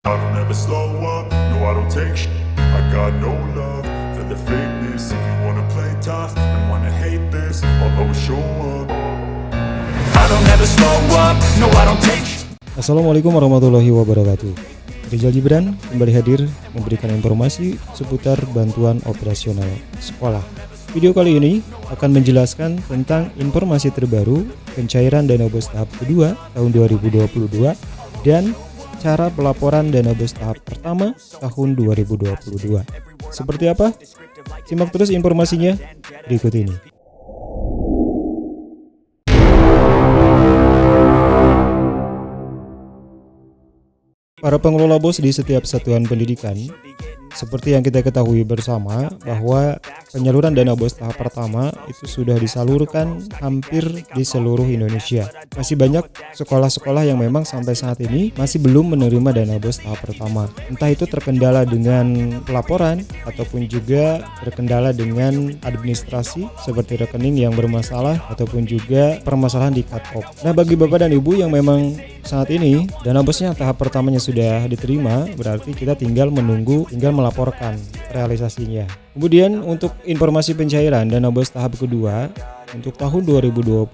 I don't ever slow up, no I don't take shit. I got no love for the fakeness. If you wanna play tough and wanna hate this, I'll always show up. I don't ever slow up, no I don't take shit. Assalamualaikum warahmatullahi wabarakatuh. Rizal Gibran kembali hadir memberikan informasi seputar bantuan operasional sekolah. Video kali ini akan menjelaskan tentang informasi terbaru pencairan dana BOS tahap kedua tahun 2022 dan cara pelaporan dana BOS tahap pertama tahun 2022. Seperti apa? Simak terus informasinya berikut ini. Para pengelola BOS di setiap satuan pendidikan, seperti yang kita ketahui bersama bahwa penyaluran dana BOS tahap pertama itu sudah disalurkan hampir di seluruh Indonesia. Masih banyak sekolah-sekolah yang memang sampai saat ini masih belum menerima dana BOS tahap pertama. Entah itu terkendala dengan pelaporan ataupun juga terkendala dengan administrasi seperti rekening yang bermasalah ataupun juga permasalahan di cut-off. Nah, bagi Bapak dan Ibu yang memang saat ini dana BOS-nya tahap pertamanya sudah diterima, berarti kita tinggal melaporkan realisasinya. Kemudian untuk informasi pencairan dana BOS tahap kedua untuk tahun 2022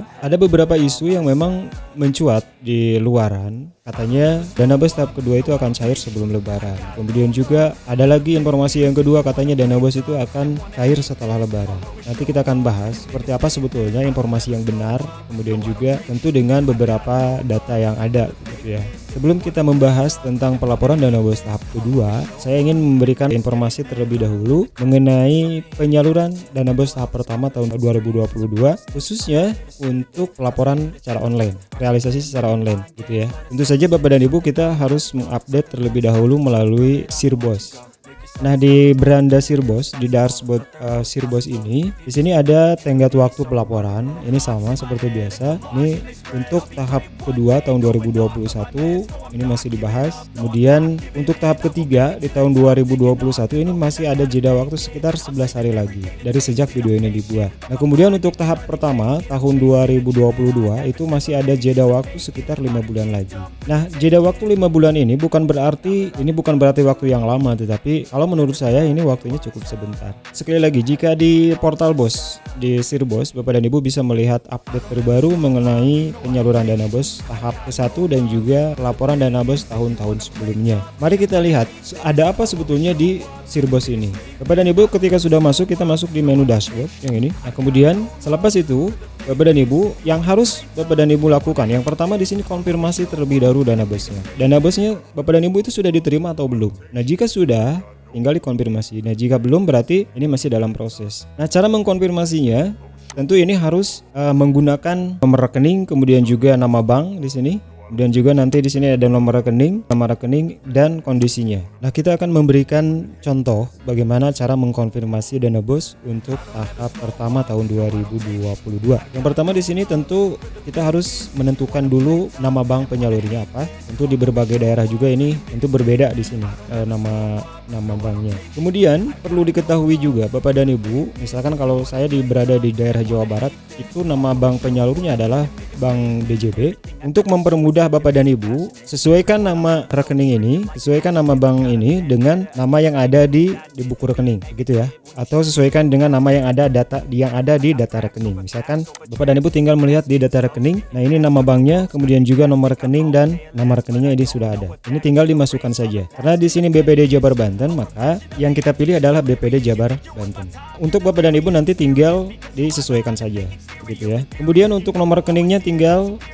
ada beberapa isu yang memang mencuat di luaran. Katanya dana BOS tahap kedua itu akan cair sebelum lebaran. Kemudian juga ada lagi informasi yang kedua, katanya dana BOS itu akan cair setelah lebaran. Nanti kita akan bahas seperti apa sebetulnya informasi yang benar, kemudian juga tentu dengan beberapa data yang ada gitu ya. Sebelum kita membahas tentang pelaporan dana BOS tahap kedua, saya ingin memberikan informasi terlebih dahulu mengenai penyaluran dana BOS tahap pertama tahun 2022 khususnya untuk pelaporan secara online, realisasi secara online gitu ya. Tentu saja Bapak dan Ibu kita harus mengupdate terlebih dahulu melalui Sirbos. Nah, di beranda Sirbos, di dashboard Sirbos ini, di sini ada tenggat waktu pelaporan. Ini sama seperti biasa. Ini untuk tahap kedua tahun 2021 ini masih dibahas. Kemudian untuk tahap ketiga di tahun 2021 ini masih ada jeda waktu sekitar 11 hari lagi dari sejak video ini dibuat. Nah, kemudian untuk tahap pertama tahun 2022 itu masih ada jeda waktu sekitar 5 bulan lagi. Nah, jeda waktu 5 bulan ini bukan berarti waktu yang lama, tetapi kalau menurut saya ini waktunya cukup sebentar. Sekali lagi, jika di portal BOS di Sirbos, Bapak dan Ibu bisa melihat update terbaru mengenai penyaluran dana BOS tahap ke-1 dan juga laporan dana BOS tahun-tahun sebelumnya. Mari kita lihat ada apa sebetulnya di Sirbos ini. Bapak dan Ibu ketika sudah masuk, kita masuk di menu dashboard yang ini. Nah, kemudian selepas itu Bapak dan Ibu yang harus Bapak dan Ibu lakukan, yang pertama di sini konfirmasi terlebih dahulu dana BOS-nya. Dana BOS-nya Bapak dan Ibu itu sudah diterima atau belum? Nah, jika sudah, tinggal dikonfirmasi. Nah, jika belum berarti ini masih dalam proses. Nah, cara mengkonfirmasinya tentu ini harus menggunakan nomor rekening, kemudian juga nama bank di sini. Dan juga nanti di sini ada nomor rekening dan kondisinya. Nah, kita akan memberikan contoh bagaimana cara mengkonfirmasi dana BOS untuk tahap pertama tahun 2022. Yang pertama di sini tentu kita harus menentukan dulu nama bank penyalurnya apa. Tentu di berbagai daerah juga ini tentu berbeda di sini nama banknya. Kemudian perlu diketahui juga Bapak dan Ibu, misalkan kalau saya berada di daerah Jawa Barat, itu nama bank penyalurnya adalah Bank BJB. Untuk mempermudah Bapak dan Ibu, sesuaikan nama rekening ini, sesuaikan nama bank ini dengan nama yang ada di buku rekening, gitu ya. Atau sesuaikan dengan nama yang ada di data rekening. Misalkan Bapak dan Ibu tinggal melihat di data rekening, nah ini nama banknya, kemudian juga nomor rekening dan nama rekeningnya ini sudah ada. Ini tinggal dimasukkan saja. Karena di sini BPD Jabar Banten, maka yang kita pilih adalah BPD Jabar Banten. Untuk Bapak dan Ibu nanti tinggal disesuaikan saja, gitu ya. Kemudian untuk nomor rekeningnya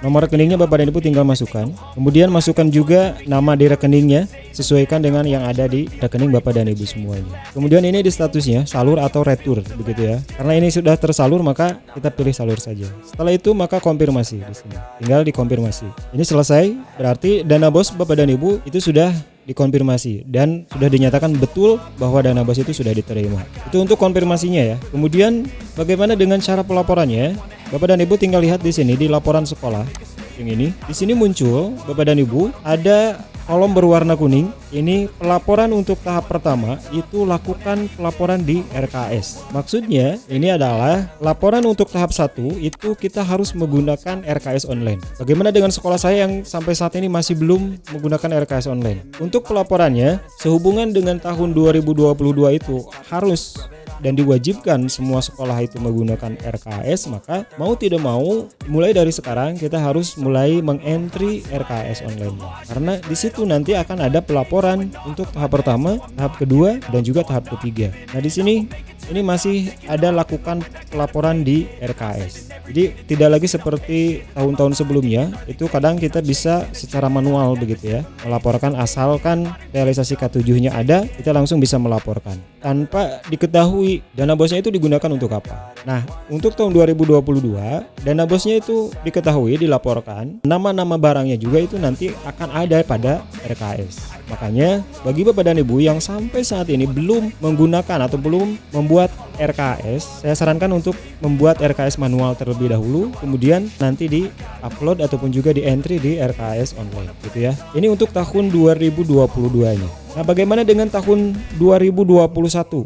nomor rekeningnya Bapak dan Ibu tinggal masukkan. Kemudian masukkan juga nama di rekeningnya sesuaikan dengan yang ada di rekening Bapak dan Ibu semuanya. Kemudian ini di statusnya salur atau retur, begitu ya. Karena ini sudah tersalur maka kita pilih salur saja. Setelah itu maka konfirmasi di sini. Tinggal dikonfirmasi. Ini selesai, berarti dana BOS Bapak dan Ibu itu sudah dikonfirmasi dan sudah dinyatakan betul bahwa dana BOS itu sudah diterima. Itu untuk konfirmasinya ya. Kemudian bagaimana dengan cara pelaporannya? Bapak dan Ibu tinggal lihat di sini di laporan sekolah yang ini. Di sini muncul Bapak dan Ibu ada kolom berwarna kuning, ini pelaporan untuk tahap pertama itu lakukan pelaporan di RKS. Maksudnya ini adalah laporan untuk tahap 1 itu kita harus menggunakan RKS online. Bagaimana dengan sekolah saya yang sampai saat ini masih belum menggunakan RKS online? Untuk pelaporannya sehubungan dengan tahun 2022 itu harus dan diwajibkan semua sekolah itu menggunakan RKS, maka mau tidak mau mulai dari sekarang kita harus mulai mengentry RKS online. Karena di situ nanti akan ada pelaporan untuk tahap pertama, tahap kedua dan juga tahap ketiga. Nah, di sini ini masih ada lakukan pelaporan di RKS. Jadi tidak lagi seperti tahun-tahun sebelumnya, itu kadang kita bisa secara manual begitu ya, melaporkan asalkan realisasi K7-nya ada, kita langsung bisa melaporkan tanpa diketahui dana bosnya itu digunakan untuk apa. Nah, untuk tahun 2022, dana bosnya itu diketahui, dilaporkan, nama-nama barangnya juga itu nanti akan ada pada RKS. Makanya bagi Bapak dan Ibu yang sampai saat ini belum menggunakan atau belum membuat RKS, saya sarankan untuk membuat RKS manual terlebih dahulu, kemudian nanti di-upload ataupun juga di-entry di RKS online gitu ya. Ini untuk tahun 2022-nya. Nah, bagaimana dengan tahun 2021?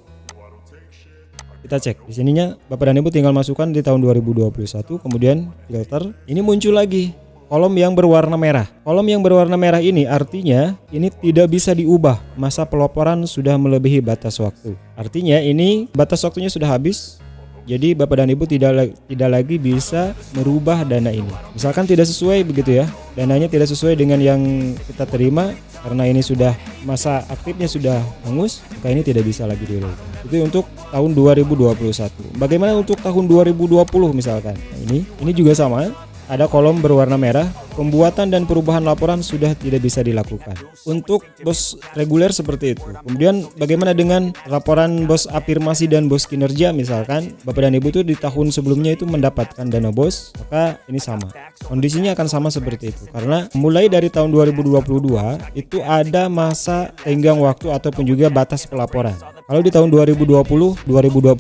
Kita cek di sininya, Bapak dan Ibu tinggal masukkan di tahun 2021, kemudian filter. Ini muncul lagi kolom yang berwarna merah. Kolom yang berwarna merah ini artinya ini tidak bisa diubah. Masa pelaporan sudah melebihi batas waktu. Artinya ini batas waktunya sudah habis. Jadi Bapak dan Ibu tidak lagi bisa merubah dana ini. Misalkan tidak sesuai begitu ya, dananya tidak sesuai dengan yang kita terima karena ini sudah masa aktifnya sudah hangus, maka ini tidak bisa lagi dirubah. Itu untuk tahun 2021. Bagaimana untuk tahun 2020 misalkan? Nah, ini juga sama. Ada kolom berwarna merah, pembuatan dan perubahan laporan sudah tidak bisa dilakukan. Untuk bos reguler seperti itu. Kemudian bagaimana dengan laporan bos afirmasi dan bos kinerja misalkan Bapak dan Ibu itu di tahun sebelumnya itu mendapatkan dana bos, maka ini sama. Kondisinya akan sama seperti itu. Karena mulai dari tahun 2022 itu ada masa tenggang waktu ataupun juga batas pelaporan. Kalau di tahun 2020, 2021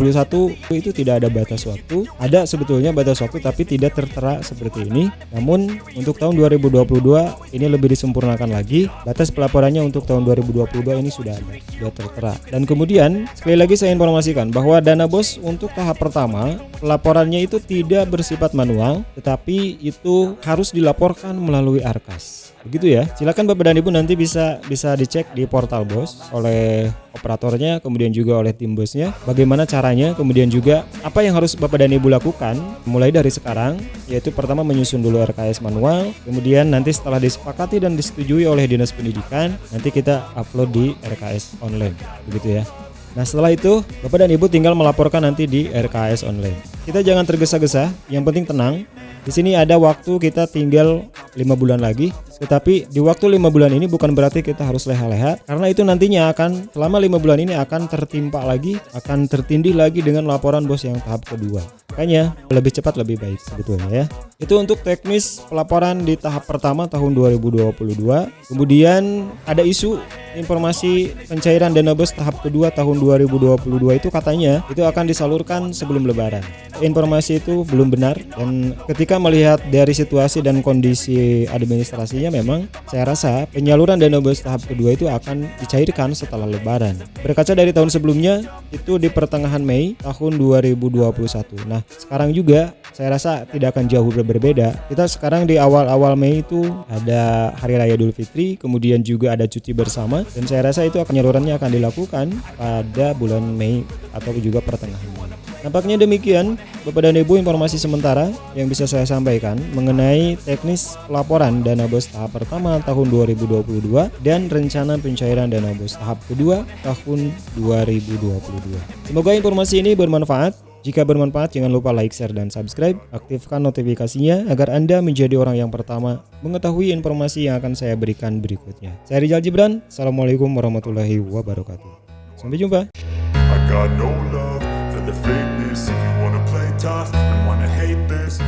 itu tidak ada batas waktu. Ada sebetulnya batas waktu tapi tidak tertera seperti ini. Namun untuk tahun 2022 ini lebih disempurnakan lagi. Batas pelaporannya untuk tahun 2022 ini sudah ada, sudah tertera. Dan kemudian sekali lagi saya informasikan bahwa dana bos untuk tahap pertama pelaporannya itu tidak bersifat manual, tetapi itu harus dilaporkan melalui Arkas. Begitu ya. Silakan Bapak dan Ibu nanti bisa dicek di portal bos oleh operatornya, kemudian juga oleh tim bosnya. Bagaimana caranya, kemudian juga apa yang harus Bapak dan Ibu lakukan mulai dari sekarang, yaitu pertama menyusun dulu RKS manual, kemudian nanti setelah disepakati dan disetujui oleh Dinas Pendidikan, nanti kita upload di RKS online. Begitu ya. Nah, setelah itu Bapak dan Ibu tinggal melaporkan nanti di RKS online. Kita jangan tergesa-gesa, yang penting tenang. Di sini ada waktu kita tinggal 5 bulan lagi. Tetapi di waktu 5 bulan ini bukan berarti kita harus leha-leha, karena itu nantinya akan selama 5 bulan ini akan tertimpa lagi, akan tertindih lagi dengan laporan bos yang tahap kedua. Makanya lebih cepat lebih baik sebetulnya ya. Itu untuk teknis pelaporan di tahap pertama tahun 2022. Kemudian ada isu informasi pencairan dana bos tahap kedua tahun 2022 itu katanya itu akan disalurkan sebelum lebaran. Informasi itu belum benar, dan ketika melihat dari situasi dan kondisi administrasinya memang saya rasa penyaluran dana bos tahap kedua itu akan dicairkan setelah lebaran. Berkaca dari tahun sebelumnya itu di pertengahan Mei tahun 2021. Nah, sekarang juga saya rasa tidak akan jauh berbeda. Kita sekarang di awal-awal Mei itu ada Hari Raya Idul Fitri, kemudian juga ada cuti bersama, dan saya rasa itu penyalurannya akan dilakukan pada bulan Mei atau juga pertengahan Mei. Nampaknya demikian Bapak dan Ibu informasi sementara yang bisa saya sampaikan mengenai teknis pelaporan dana bos tahap pertama tahun 2022 dan rencana pencairan dana bos tahap kedua tahun 2022. Semoga informasi ini bermanfaat. Jika bermanfaat, jangan lupa like, share, dan subscribe. Aktifkan notifikasinya agar Anda menjadi orang yang pertama mengetahui informasi yang akan saya berikan berikutnya. Saya Rizal Gibran. Assalamualaikum warahmatullahi wabarakatuh. Sampai jumpa. I got no love for the fakeness. If you wanna play tough and wanna hate this,